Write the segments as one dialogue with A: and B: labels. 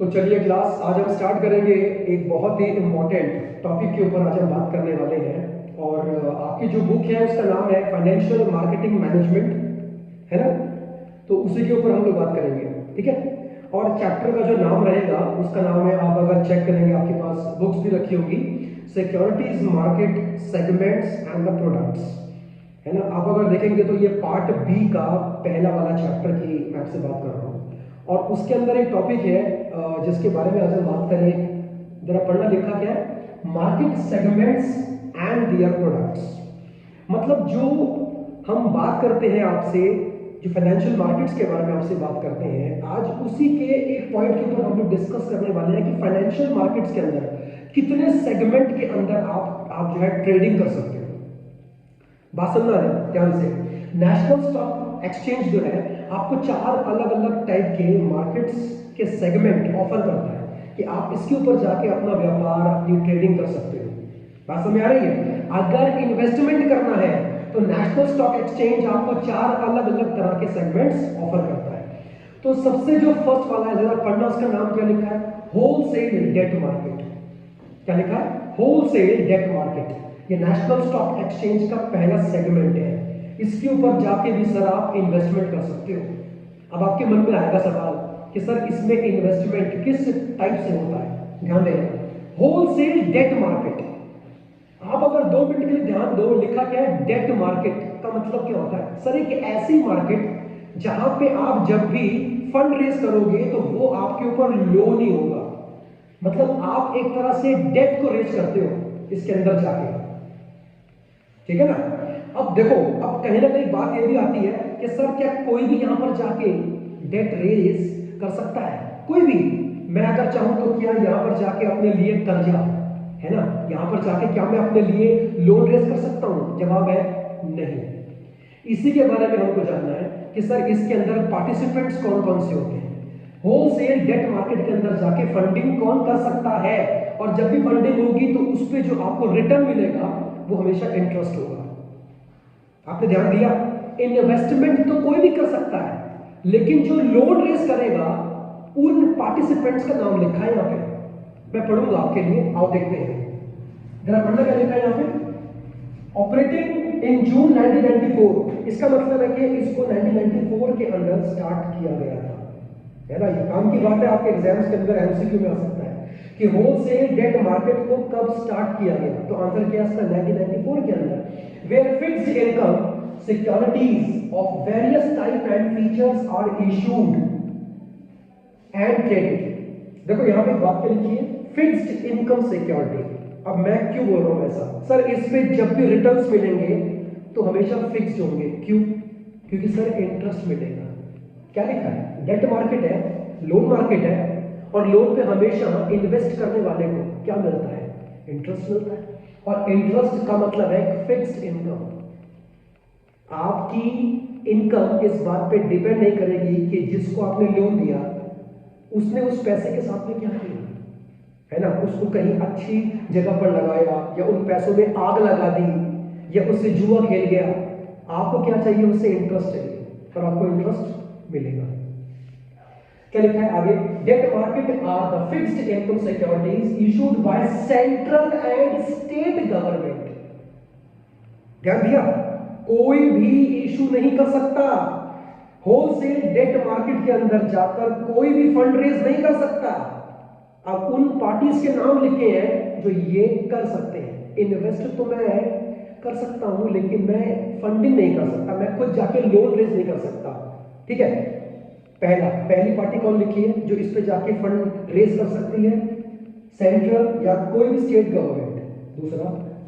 A: तो चलिए क्लास, आज हम स्टार्ट करेंगे एक बहुत ही इम्पोर्टेंट टॉपिक के ऊपर। आज हम बात करने वाले हैं और आपकी जो बुक है उसका नाम है फाइनेंशियल मार्केटिंग मैनेजमेंट, है ना। तो उसी के ऊपर हम लोग बात करेंगे, ठीक है। और चैप्टर का जो नाम रहेगा उसका नाम है, आप अगर चेक करेंगे आपके पास बुक्स भी रखी होगी, securities market segments and the products, है ना। आप अगर देखेंगे तो ये पार्ट बी का पहला वाला चैप्टर की मैं आपसे बात कर रहा हूँ। और उसके अंदर एक टॉपिक है जिसके बारे में आज हम बात करें। जरा पढ़ना, लिखा क्या है, market segments and their products. मतलब जो हम बात करते हैं आपसे, जो फाइनेंशियल मार्केट्स के बारे में आपसे बात करते हैं, आज उसी के एक पॉइंट के ऊपर हम लोग डिस्कस करने वाले हैं कि फाइनेंशियल मार्केट्स के अंदर कितने सेगमेंट के अंदर आप जो है ट्रेडिंग कर सकते हो। बात सुनना है ध्यान से। नेशनल स्टॉक एक्सचेंज जो है आपको 4 अलग अलग टाइप के मार्केट्स के सेगमेंट ऑफर करता है कि आप इसके ऊपर जाके अपना व्यापार, अपनी ट्रेडिंग कर सकते हो। बात समझ आ रही है। अगर इन्वेस्टमेंट करना है तो नेशनल स्टॉक एक्सचेंज आपको 4 अलग अलग तरह के सेगमेंट्स ऑफर करता है। तो सबसे जो फर्स्ट वाला है, जरा पढ़ना, उसका नाम क्या लिखा है, होलसेल डेट मार्केट। क्या लिखा है, होलसेल डेट मार्केट। ये नेशनल स्टॉक एक्सचेंज का पहला सेगमेंट है। इसके ऊपर जाके भी सर आप इन्वेस्टमेंट कर सकते हो। अब आपके मन में आएगा सवाल कि सर इसमें इन्वेस्टमेंट किस टाइप से होता है। ध्यान देना, होलसेल डेट मार्केट। आप अगर 2 मिनट के लिए ध्यान दो, लिखा क्या है, डेट मार्केट का मतलब क्या होता है। सर एक ऐसी मार्केट जहां पे आप जब भी फंड रेज करोगे तो वो आपके ऊपर लोन ही होगा। मतलब आप एक तरह से डेट को रेज करते हो इसके अंदर जाके, ठीक है ना। अब देखो, अब कहीं ना कहीं बात ये भी आती है कि सर क्या कोई भी यहां पर जाके डेट रेज कर सकता है? कोई भी। मैं अगर चाहूं तो क्या यहां पर जाके अपने लिए कर्जा, है ना, यहां पर जाके क्या मैं अपने लिए लोन रेज कर सकता हूं? जवाब है नहीं। इसी के बारे में हमको जानना है कि सर इसके अंदर पार्टिसिपेंट्स कौन कौन से होते हैं। होलसेल डेट मार्केट के अंदर जाके फंडिंग कौन कर सकता है, और जब भी फंडिंग होगी तो उस पर जो आपको रिटर्न मिलेगा वो हमेशा इंटरेस्ट होगा। आपने ध्यान दिया, इन्वेस्टमेंट तो कोई भी कर सकता है, लेकिन जो लोन रेज करेगा उन पार्टिसिपेंट्स का नाम लिखा है यहां पे। मैं पढ़ूंगा आपके लिए, आओ देखते हैं। जरा पढ़ना, क्या लिखा है यहां पे, ऑपरेटिंग इन जून 1994। इसका मतलब है कि इसको 1994 के अंदर स्टार्ट किया गया था, है ना। ये काम की बात है, आपके एग्जाम्स के अंदर एमसीक्यू में आ सकता है कि होलसेल डेट मार्केट को कब स्टार्ट किया गया। तो आंसर क्या है इसका, 1994 के अंदर। Where fixed income securities of various type and features are issued and traded. देखो यहां पे बात क्या लिखी है, फिक्स्ड इनकम सिक्योरिटी। अब मैं क्यों बोल रहा हूं ऐसा, सर इस पे जब भी रिटर्न्स मिलेंगे तो हमेशा फिक्स्ड होंगे। क्यों? क्योंकि सर इंटरेस्ट मिलेगा। क्या लिखा है, डेट मार्केट है, लोन मार्केट है, और लोन पे हमेशा इन्वेस्ट करने वाले को क्या मिलता है, इंटरेस्ट मिलता है। और इंटरेस्ट का मतलब है फिक्स्ड इनकम। आपकी इनकम इस बात पे डिपेंड नहीं करेगी कि जिसको आपने लोन दिया उसने उस पैसे के साथ में क्या किया, है ना। उसको कहीं अच्छी जगह पर लगाया, या उन पैसों में आग लगा दी, या उससे जुआ खेल गया। आपको क्या चाहिए, उससे इंटरेस्ट चाहिए, पर आपको इंटरेस्ट मिलेगा। क्या लिखा है आगे, debt market are the fixed income securities issued by central and state government. ध्यान दिया, कोई भी इशू नहीं कर सकता। होलसेल डेट मार्केट के अंदर जाकर कोई भी फंड रेज नहीं कर सकता। अब उन पार्टीज के नाम लिखे हैं जो ये कर सकते हैं। इन्वेस्ट तो मैं कर सकता हूं, लेकिन मैं फंडिंग नहीं कर सकता, मैं खुद जाके लोन रेज नहीं कर सकता, ठीक है। पहली पार्टी कौन लिखी है जो इस पे जाके फंड रेज कर सकती है, सेंट्रल या कोई भी स्टेट गवर्नमेंट। दूसरा,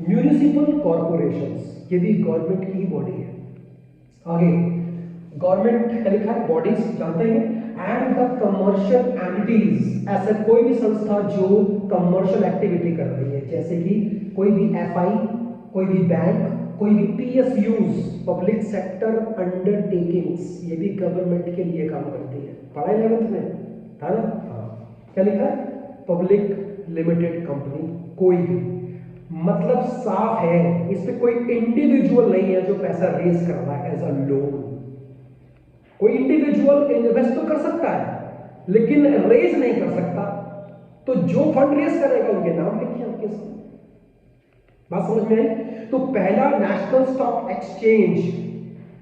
A: म्यूनिसिपल कॉर्पोरेशंस, ये भी गवर्नमेंट की बॉडी है। आगे गवर्नमेंट लिखा है, बॉडीज जानते हैं, एंड द कमर्शियल एंटिटीज, ऐसा कोई भी संस्था जो कमर्शियल एक्टिविटी कर रही है, जैसे कि कोई भी एफआई, कोई भी बैंक, कोई भी पीएसयूज, पब्लिक सेक्टर अंडरटेकिंग्स, ये भी गवर्नमेंट के लिए काम करती है। पढ़ा 11th में था ना। क्या लिखा है, पब्लिक लिमिटेड कंपनी, कोई भी, मतलब साफ है, इस पे कोई इंडिविजुअल नहीं है जो पैसा रेज कर रहा है एज अ लोन। कोई इंडिविजुअल इन्वेस्ट तो कर सकता है, लेकिन रेज नहीं कर सकता, तो जो फंड रेज करेगा उनके नाम लिखिए आपके साथ। बात समझ में आई? तो पहला नेशनल स्टॉक एक्सचेंज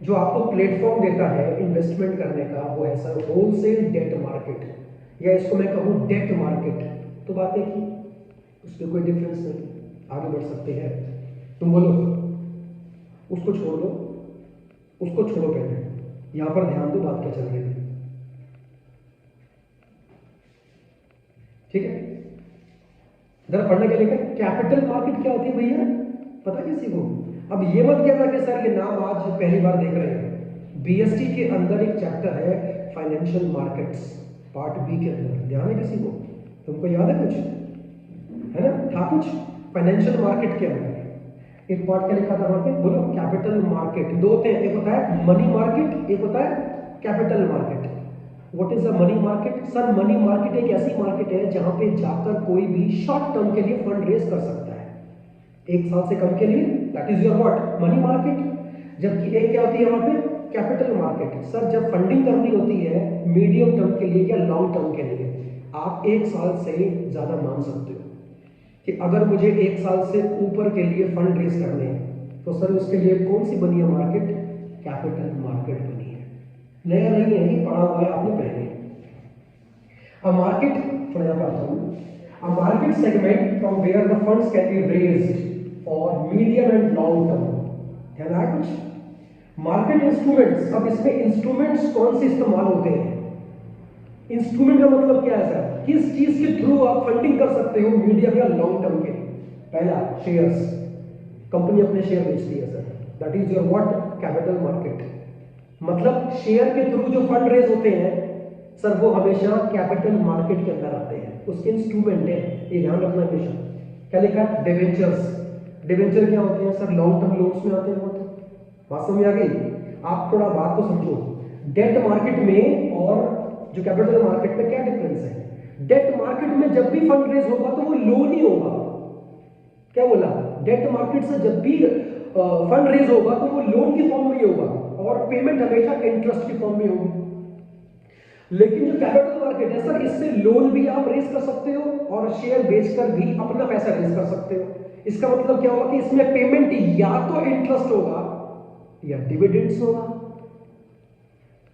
A: जो आपको प्लेटफॉर्म देता है इन्वेस्टमेंट करने का, वो है सर होलसेल डेट मार्केट, या इसको मैं कहूं डेट मार्केट। तो बात है कि उसमें कोई डिफरेंस नहीं, आगे बढ़ सकते हैं। तुम बोलो, उसको छोड़ दो, उसको छोड़ो, पहले यहां पर ध्यान दो बात क्या चल रही है, ठीक है? जरा पढ़ने के लिए कैपिटल मार्केट क्या होती है भैया, पता किसी को? अब ये मत कहना कि सर ये नाम आज पहली बार देख रहे हैं। बीएसटी के अंदर एक चैप्टर है फाइनेंशियल मार्केट्स, पार्ट बी के अंदर, ध्यान है किसी को? तुमको याद है कुछ, है ना? था कुछ फाइनेंशियल मार्केट के अंदर एक पार्ट क्या लिखा था वहां पे, बोलो? Capital market. दो होते हैं, एक होता है मनी मार्केट, एक होता है capital market. What is a money market? Sir money market एक ऐसी मार्केट है जहां पे जाकर कोई भी शॉर्ट टर्म के लिए फंड रेज कर सकता है, एक साल से कम के लिए, that is your what, money market. जबकि एक क्या होती है वहां पे, कैपिटल मार्केट। सर जब फंडिंग करनी होती है मीडियम टर्म के लिए या लॉन्ग टर्म के लिए, आप एक साल से ज्यादा मान सकते हो कि अगर मुझे एक साल से ऊपर के लिए फंड रेज करने हैं, तो सर उसके लिए कौन सी बनी है मार्केट? कैपिटल मार्केट बनी है। नया नहीं है, ये पढ़ा हुआ है आपने पहले। A market, थोड़ा यहाँ पर आता हूँ, a market segment from where the funds can be raised for medium and long term। ध्यान आया कुछ? मार्केट इंस्ट्रूमेंट्स, अब इसमें इंस्ट्रूमेंट्स कौन से इस्तेमाल होते हैं? इंस्ट्रूमेंट का मतलब क्या है सर? किस चीज के थ्रू आप फंडिंग कर सकते हो मीडियम या लॉन्ग टर्म के? पहला शेयर्स, कंपनी अपने शेयर बेचती है sir, that is your what, capital market. मतलब शेयर के थ्रू जो फंड रेज होते हैं सर, वो हमेशा कैपिटल मार्केट के अंदर आते हैं, उसके इंस्ट्रूमेंट है, ये ध्यान रखना हमेशा। क्या लिखा? डिवेंचर्स। डिवेंचर क्या होते हैं सर? लॉन्ग टर्म लोन्स में आते हैं। बात समझ आ गई? आप थोड़ा बात को समझो, डेट मार्केट में और जो कैपिटल मार्केट में क्या डिफरेंस है? डेट मार्केट में जब भी फंड रेज होगा तो वो लोन ही होगा। क्या बोला? डेट मार्केट से जब भी फंड रेज होगा तो वो लोन की फॉर्म में ही होगा, और पेमेंट हमेशा इंटरेस्ट की फॉर्म में होगी। लेकिन जो कैपिटल मार्केट है सर, इससे लोन भी आप रेज कर सकते हो और शेयर बेचकर भी अपना पैसा रेज कर सकते हो। इसका मतलब क्या होगा कि इसमें पेमेंट या तो इंटरेस्ट होगा या डिविडेंड्स होगा।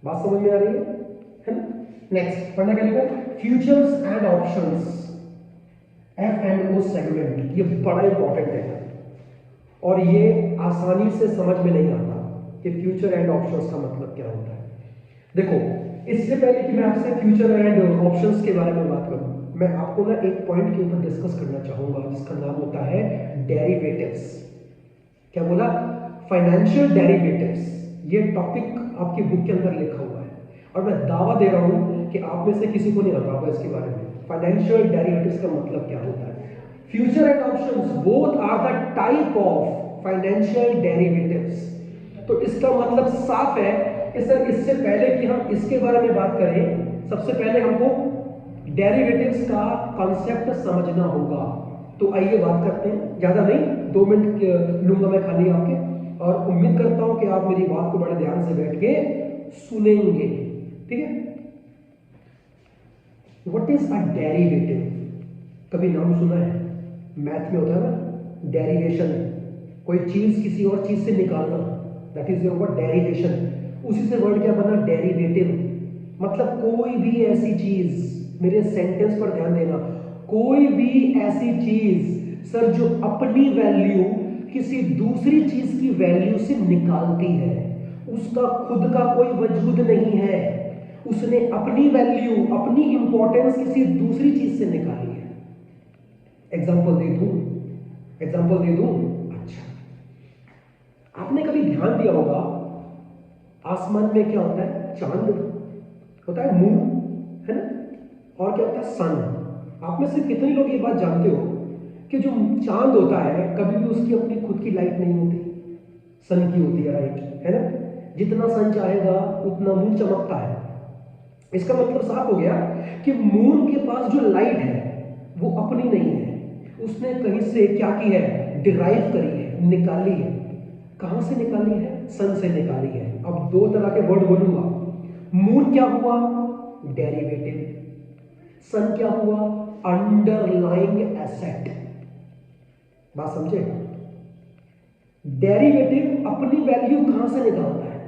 A: बात समझ में आ रही है ना? नेक्स्ट पढ़ने के लिए futures and options, F&O segment, ये बड़ा इंपॉर्टेंट है और ये आसानी से समझ में नहीं आता कि फ्यूचर एंड ऑप्शंस का मतलब क्या होता है। देखो, इससे पहले कि मैं आपसे फ्यूचर एंड ऑप्शंस के बारे में बात करूं, मैं आपको ना एक पॉइंट के ऊपर डिस्कस करना चाहूंगा जिसका नाम होता है डेरिवेटिव्स। क्या बोला? Financial derivatives. ये टॉपिक आपकी बुक के अंदर लिखा हुआ है और मैं दावा दे रहा हूं कि आप में से किसी को नहीं पता होगा इसके बारे में। फाइनेंशियल डेरिवेटिव्स का मतलब क्या होता है? Future and options both are the type of financial derivatives. तो इसका मतलब साफ है कि सर, इससे पहले कि हम इसके बारे में बात करें, सबसे पहले हमको डेरिवेटिव्स का कॉन्सेप्ट समझना होगा। तो आइए बात करते हैं, ज्यादा नहीं, 2 मिनट लूंगा मैं खाली आपके, और उम्मीद करता हूं कि आप मेरी बात को बड़े ध्यान से बैठ के सुनेंगे, ठीक है? What is a derivative? कभी नाम सुना है? मैथ में होता है ना डेरिवेशन, कोई चीज किसी और चीज से निकालना, that is your what, derivation. उसी से वर्ड क्या बना? डेरिवेटिव। मतलब कोई भी ऐसी चीज, मेरे सेंटेंस पर ध्यान देना, कोई भी ऐसी चीज सर जो अपनी वैल्यू किसी दूसरी चीज की वैल्यू से निकालती है, उसका खुद का कोई वजूद नहीं है, उसने अपनी वैल्यू, अपनी इंपॉर्टेंस किसी दूसरी चीज से निकाली है। एग्जांपल दे दूं? एग्जांपल दे दूं? अच्छा, आपने कभी ध्यान दिया होगा आसमान में क्या होता है? चांद होता है, मून है ना, और क्या होता है? सन। आप में से कितने लोग ये बात जानते हो कि जो चांद होता है कभी भी उसकी अपनी खुद की लाइट नहीं होती, सन की होती है, राइट है ना? जितना सन चाहेगा उतना मून चमकता है। इसका मतलब साफ हो गया कि मून के पास जो लाइट है वो अपनी नहीं है, उसने कहीं से क्या की है? डिराइव करी है, निकाली है। कहां से निकाली है? सन से निकाली है। अब 2 तरह के वर्ड बोलूंगा। मून क्या हुआ? डेरिवेटिव। सन क्या हुआ? Underlying asset. बात समझे? डेरिवेटिव अपनी वैल्यू कहां से निकालता है?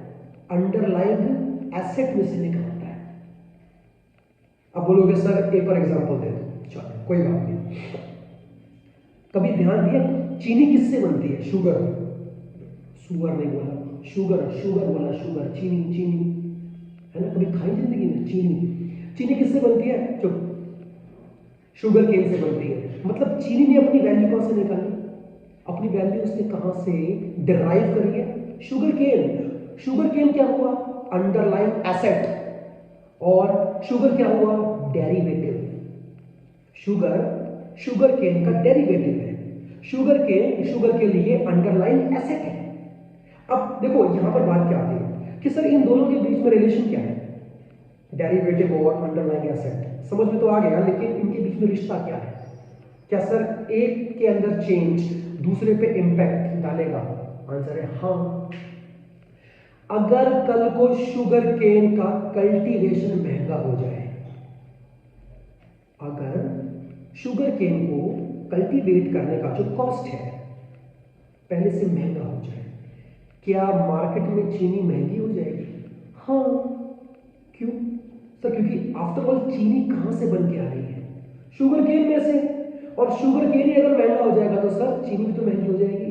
A: अंडरलाइंग एसेट में से निकालता है। अब बोलोगे सर एक और एग्जांपल दे दो। चलो कोई बात नहीं। कभी ध्यान दिया चीनी किससे बनती है? शुगर। शुगर नहीं बोला, शुगर, शुगर बोला, शुगर, चीनी, चीनी, है ना? कभी खाई जिंदगी में चीनी? चीनी किससे बनती है? चुप। शुगर केन से बनती है। मतलब चीनी ने अपनी वैल्यू कहां से निकाली? अपनी वैल्यू उसने कहां से डिराइव करी है? Sugar cane. शुगर केन क्या हुआ? Underlying asset. और शुगर क्या हुआ? डेरिवेटिव। शुगर शुगर केन का डेरिवेटिव है। शुगर के लिए अंडरलाइंग एसेट है। अब देखो यहां पर बात क्या आती है कि सर इन दोनों के बीच में रिलेशन क्या है? डेरिवेटिव और अंडरलाइंग एसेट समझ में तो आ गया, लेकिन इनके बीच में रिश्ता क्या है? क्या सर एक के अंदर चेंज दूसरे पे इंपैक्ट डालेगा? आंसर है हाँ। अगर कल को शुगर केन का कल्टीवेशन महंगा हो जाए, अगर शुगर केन को कल्टीवेट करने का जो कॉस्ट है पहले से महंगा हो जाए, क्या मार्केट में चीनी महंगी हो जाएगी? हाँ। क्यों सर? क्योंकि आफ्टर ऑल चीनी कहां से बन के आ रही है? शुगर केन में से। और शुगर केन ही अगर महंगा हो जाएगा तो सर चीनी भी तो महंगी हो जाएगी।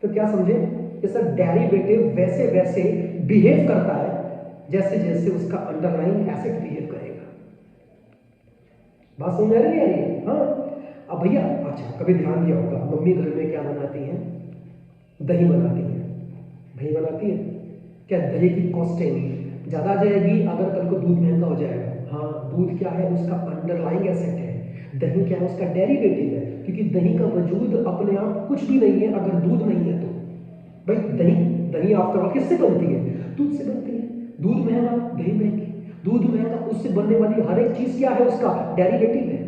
A: तो क्या समझे कि सर डेरिवेटिव वैसे वैसे बिहेव करता है जैसे जैसे उसका अंडरलाइंग एसेट बिहेव करेगा। बात समझ आ रही है? हाँ। अब भैया अच्छा कभी ध्यान दिया होगा मम्मी घर में क्या बनाती है? दही बनाती है। दही बनाती है। क्या दही की कॉस्टिंग ज्यादा आ जाएगी अगर कल को दूध महंगा हो जाएगा? हाँ। दूध क्या है? उसका अंडरलाइंग एसेट है। दही क्या है? उसका डेरिवेटिव है। क्योंकि दही का वजूद अपने आप कुछ भी नहीं है अगर दूध नहीं है तो। भाई दही दही आफ्टर ऑल किससे बनती है? दूध से बनती है। दूध महंगा, दही महंगी। दूध महंगा, उससे बनने वाली हर एक चीज क्या है? उसका डेरिवेटिव है।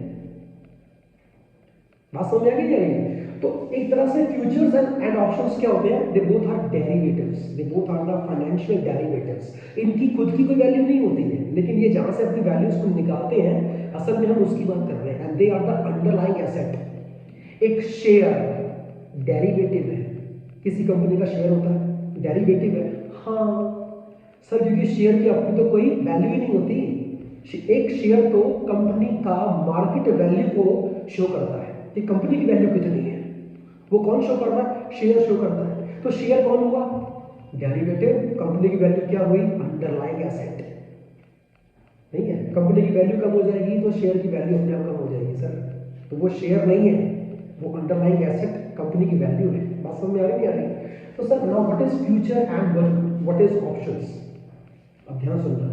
A: बात समझ आ गई नहीं? तो एक तरह से फ्यूचर्स एंड ऑप्शंस क्या होते हैं? They both are derivatives, they both are the financial derivatives. इनकी खुद की कोई वैल्यू नहीं होती है, लेकिन ये जहां से अपनी वैल्यूज को निकालते हैं असल में हम उसकी बात कर रहे हैं। And they are the underlying asset. एक शेयर डेरिवेटिव है। किसी कंपनी का शेयर होता है, डेरिवेटिव है। हाँ सर, क्योंकि शेयर की अपनी तो कोई वैल्यू ही नहीं होती। एक शेयर तो कंपनी का मार्केट वैल्यू को शो करता है कि कंपनी की वैल्यू कितनी है। वो कौन शो कर रहा है? शेयर शो करता है। तो शेयर कौन हुआ? डेरिवेटिव। कंपनी की वैल्यू क्या हुई? Underlying asset. नहीं है, कंपनी की वैल्यू कम हो जाएगी तो शेयर की वैल्यू अपने आप कम हो जाएगी सर। तो वो शेयर नहीं है, वो अंडरलाइंग एसेट कंपनी की वैल्यू है। बात समझ में आ रही नहीं आ रही? तो sir now what is future and what is options? अब ध्यान सुनना।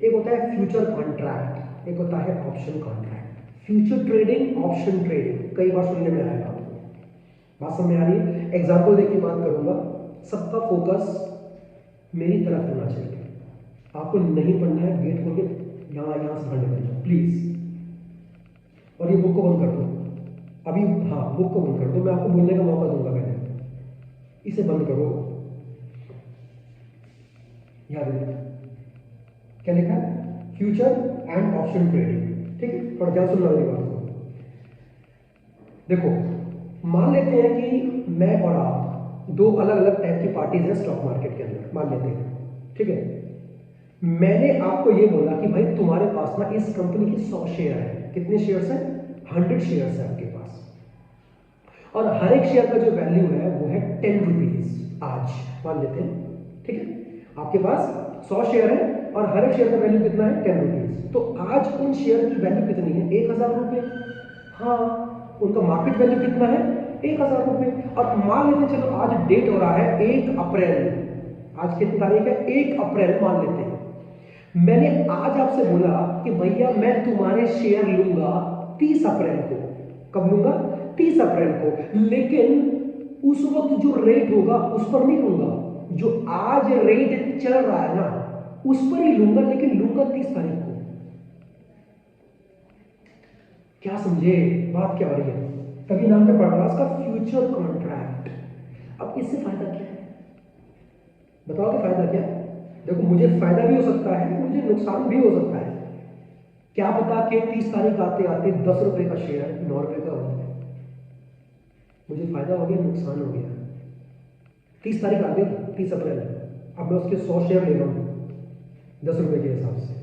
A: एक होता है फ्यूचर कॉन्ट्रैक्ट, एक होता है option contract. Future trading, option trading कई बार सुनने में आएगा आपको। बात समझ में आ रही है? एग्जाम्पल देके बात करूंगा। सबका फोकस मेरी तरफ होना चाहिए। आपको नहीं पढ़ना है, गेट खोल के यहां से बाहर निकल जाओ प्लीज। और ये बुक को बंद कर दो अभी। हाँ, बुक को बंद कर दो, मैं आपको बोलने का मौका दूंगा। पहले इसे बंद करो। याद रखिए क्या लिखा है? Future and option trading. ठीक है, और ध्यान सुनना मेरी बात को। देखो, मान लेते हैं कि मैं और आप दो अलग अलग टाइप की पार्टीज हैं स्टॉक मार्केट के अंदर, मान लेते हैं। ठीक है, मैंने आपको ये बोला कि भाई तुम्हारे पास ना इस कंपनी के 100 शेयर है। कितने शेयर्स हैं? 100 शेयर्स है आपके पास। और हर एक शेयर का जो वैल्यू है वो है 10 रुपीज आज, मान लेते हैं। ठीक है, आपके पास 100 शेयर है और हर एक शेयर का वैल्यू कितना है? 10 रुपीज। तो आज उन शेयर की वैल्यू कितनी है? 1000 रुपए। हाँ, उनका मार्केट वैल्यू कितना है? 1000 रुपए। और मान लेते हैं, चलो आज डेट हो रहा है 1 अप्रैल। आज कितनी तारीख है? 1 अप्रैल मान लेते हैं। मैंने आज आपसे बोला कि भैया मैं तुम्हारे शेयर लूंगा 30 अप्रैल को। कब लूंगा? 30 अप्रैल को। लेकिन उस वक्त जो रेट होगा उस पर नहीं लूंगा, जो आज रेट चल रहा है ना उस पर ही लूंगा, लेकिन लूंगा 30 तारीख को। क्या समझे बात क्या हो रही है? तभी नाम पे पढ़ रहा उसका फ्यूचर कॉन्ट्रैक्ट। अब इससे फायदा क्या है? बताओ कि फायदा क्या है? देखो, मुझे फायदा भी हो सकता है, मुझे नुकसान भी हो सकता है। क्या पता कि 30 तारीख आते आते 10 रुपए का शेयर 9 रुपए का हो जाए, मुझे फायदा हो गया नुकसान हो गया। 30 तारीख आ गई, 30 अप्रैल, अब मैं उसके 100 शेयर ले रहा हूँ 10 रुपए के हिसाब से,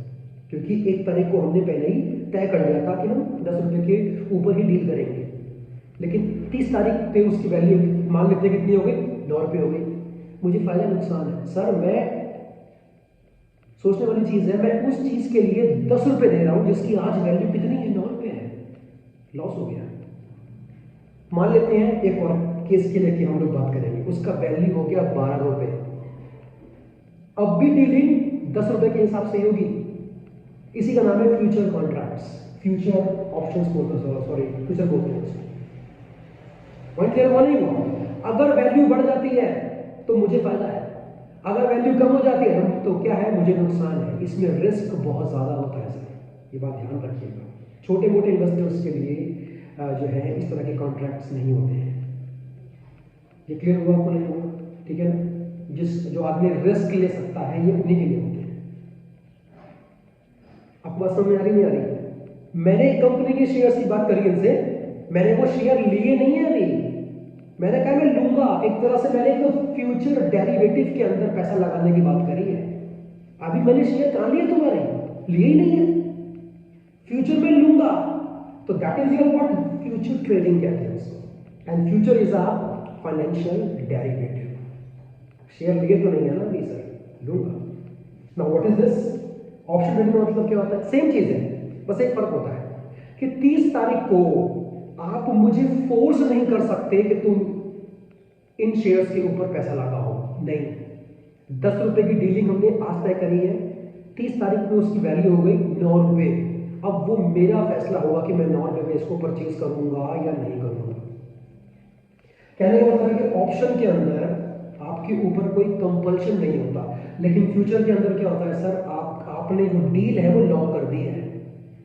A: क्योंकि 1 तारीख को हमने पहले ही तय कर लिया था कि हम 10 रुपए के ऊपर ही डील करेंगे। लेकिन 30 तारीख पे उसकी वैल्यू मान लेते हैं कितनी हो गई, 9 रुपये हो गई। मुझे फायदा नुकसान है सर, मैं सोचने वाली चीज है, मैं उस चीज के लिए 10 रुपये दे रहा हूं जिसकी आज वैल्यू कितनी है, 9 रुपये है, लॉस हो गया। मान लेते हैं एक और केस के लिए कि हम लोग बात करेंगे, उसका वैल्यू हो गया 12 रुपये। अब भी डीलिंग 10 रुपए के हिसाब से होगी। इसी का नाम है फ्यूचर कॉन्ट्रैक्ट्स, फ्यूचर ऑप्शंस बोलते हैं, sorry future contracts. Point clear हुआ नहीं हुआ? अगर वैल्यू बढ़ जाती है तो मुझे फायदा है, अगर वैल्यू कम हो जाती है तो क्या है, मुझे नुकसान है। इसमें रिस्क बहुत ज्यादा होता है सर, ये बात ध्यान रखिएगा। छोटे मोटे इन्वेस्टर्स के लिए जो है इस तरह के कॉन्ट्रैक्ट्स नहीं होते हैं। ये क्लियर हुआ आपको नहीं हुआ? ठीक है ना? जो आदमी रिस्क ले सकता है ये उन्हीं के लिए होते हैं। आपको बात समझ में आ रही नहीं आ रही? मैंने एक कंपनी के शेयर की बात करी इनसे, मैंने वो शेयर लिए नहीं है अभी, मैंने कहा मैं लूंगा। एक तरह से मैंने तो फ्यूचर डेरिवेटिव के अंदर पैसा लगाने की बात करी है। अभी मैंने शेयर कहां लिए तुम्हारे, लिए ही नहीं है, फ्यूचर में लूंगा। तो that is your what future trading कहते हैं उसको, and future is a financial derivative. Share लिए तो नहीं है ना अभी सर, लूंगा। Now what is this option trading का मतलब क्या होता है? सेम चीज है, बस एक फर्क होता है कि 30 तारीख को आप मुझे फोर्स नहीं कर सकते कि तुम इन शेयर्स के ऊपर पैसा लगाओ, नहीं। 10 रुपए की डीलिंग हमने आज तय करी है, 30 तारीख को उसकी वैल्यू हो गई 9 रुपए। अब वो मेरा फैसला होगा कि मैं 9 रुपए में इसको परचेज करूंगा या नहीं करूंगा। कहने का मतलब है कि ऑप्शन के अंदर आपके ऊपर कोई कंपल्शन नहीं होता, लेकिन फ्यूचर के अंदर क्या होता है सर, आपने जो डील है वो लॉक कर दी है,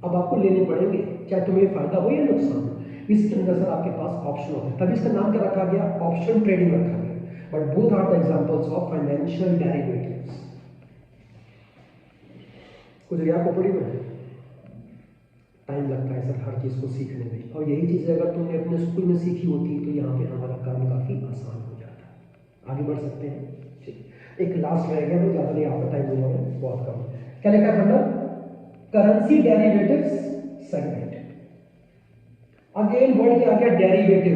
A: अब आपको लेने पड़ेंगे चाहे तुम्हें फायदा हो या नुकसान। इसके अंदर सर आपके पास ऑप्शन होते हैं, तभी इसका नाम क्या रखा गया, ऑप्शन ट्रेडिंग रखा गया। But both are the examples of financial derivatives. कुछ गया खोपड़ी में? टाइम लगता है सर हर चीज को सीखने में, और यही चीज अगर तुमने अपने स्कूल में सीखी होती तो यहाँ पे हमारा काम काफी आसान हो जाता। आगे बढ़ सकते हैं। एक लास्ट रह गया, तो ज्यादा नहीं, आपका टाइम दूंगा मैं, बहुत कम। क्या लिखा है अंदर? Currency derivatives segment. Again word क्या आ गया, डेरिवेटिव।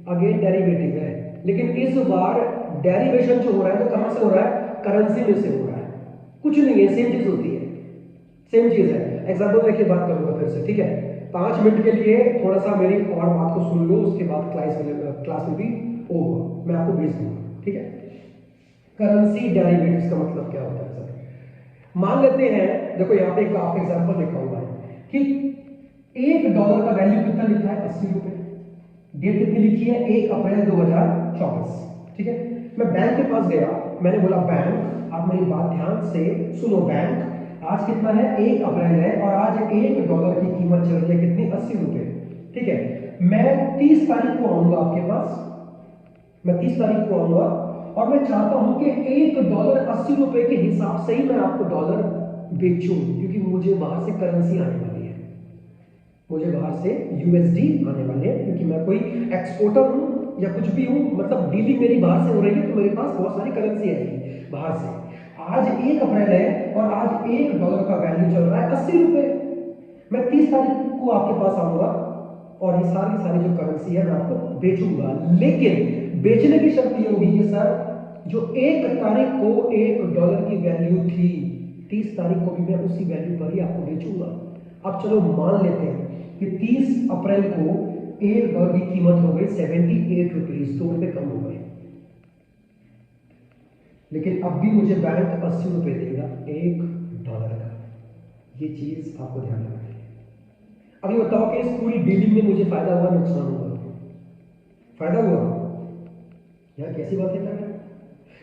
A: अगेन डेरिवेटिव है, लेकिन इस बार डेरिवेशन जो हो रहा है तो कहां से हो रहा है, करेंसी में से हो रहा है। कुछ नहीं है, सेम चीज होती है, सेम चीज है। एग्जांपल देखिए, बात करूंगा फिर से, ठीक है? 5 मिनट के लिए थोड़ा सा मेरी और बात को सुन लो, उसके बाद क्लास में भी ओवर मैं आपको भेज दूंगा, ठीक है? करेंसी डेरिवेटिव्स का मतलब क्या होता है सर? मान लेते हैं, देखो यहाँ पे एक आपका एग्जांपल लिखा हुआ है कि $1 का वैल्यू कितना लिखा है, 80 रुपए। डेट कितनी लिखी है, 1 अप्रैल 2024, ठीक है? मैं बैंक के पास गया, मैंने बोला बैंक, आप मेरी बात ध्यान से सुनो, बैंक आज कितना है, 1 अप्रैल है, और आज $1 की कीमत चल रही है कितनी, 80 रुपए, ठीक है? मैं 30 तारीख को आऊंगा आपके पास, मैं 30 तारीख को आऊंगा, और मैं चाहता हूं कि $1 80 रुपए के हिसाब से ही मैं आपको डॉलर बेचूं, क्योंकि मुझे बाहर से करेंसी आने वाली है, मुझे बाहर से यूएसडी आने वाले हैं, क्योंकि मैं कोई एक्सपोर्टर हूं या कुछ भी हूं, मतलब डीलिंग मेरी बाहर से हो रही है, तो मेरे पास बहुत सारी करेंसी आएगी बाहर से। आज 1 अप्रैल है और आज $1 का वैल्यू चल रहा है 80 रुपए। मैं 30 तारीख को आपके पास आऊंगा और ये सारी जो करेंसी है मैं आपको बेचूंगा, लेकिन बेचने की शर्त ये होगी कि सर जो 1 तारीख को $1 की वैल्यू थी, 30 तारीख को भी मैं उसी वैल्यू पर ही आपको बेचूंगा। अब चलो मान लेते हैं कि 30 अप्रैल को $1 की कीमत हो गई 78 रुपीज, 2 रुपए कम हो गए, लेकिन अब भी मुझे बैंक 80 रुपए देगा $1 का। ये चीज आपको ध्यान रखनी है। अभी बताओ कि इस पूरी डीलिंग में मुझे फायदा हुआ, नुकसान हुआ? फायदा हुआ यार, कैसी बातें कर रहे हैं?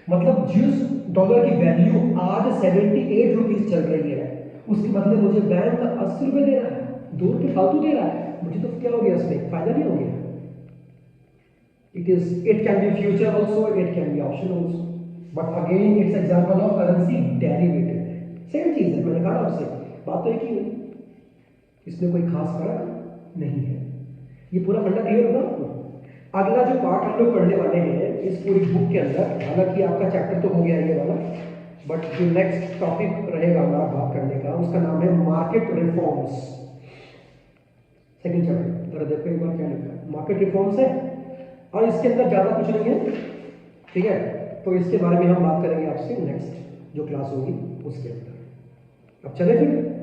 A: मतलब जिस डॉलर की वैल्यू आज 78 रुपीज चल रही है, उसके बदले मुझे बैंक 80 रुपए दे रहा है, 2 रुपए फालतू दे रहा है, मुझे तो क्या हो गया, इसमें फायदा नहीं हो गया। It can be future also, it can be option also, but again it's example of currency derivative. Same चीज है, मैंने कहा आपसे, बात तो एक ही है। इसमें कोई खास फर्क नहीं है। ये पूरा फंडा क्लियर होगा आपको। अगला जो पार्ट हम लोग पढ़ने वाले हैं इस पूरी बुक के अंदर, हालांकि आपका चैप्टर तो हो गया ये वाला, बट जो नेक्स्ट टॉपिक रहेगा हमारा बात करने का उसका नाम है मार्केट रिफॉर्म्स। सेकंड चैप्टर जरा देखो एक बार क्या लिखा है, मार्केट रिफॉर्म्स है और इसके अंदर ज़्यादा कुछ नहीं है, ठीक है। तो इसके बारे में हम बात करेंगे आपसे नेक्स्ट जो क्लास होगी उसके अंदर। अब चले फिर।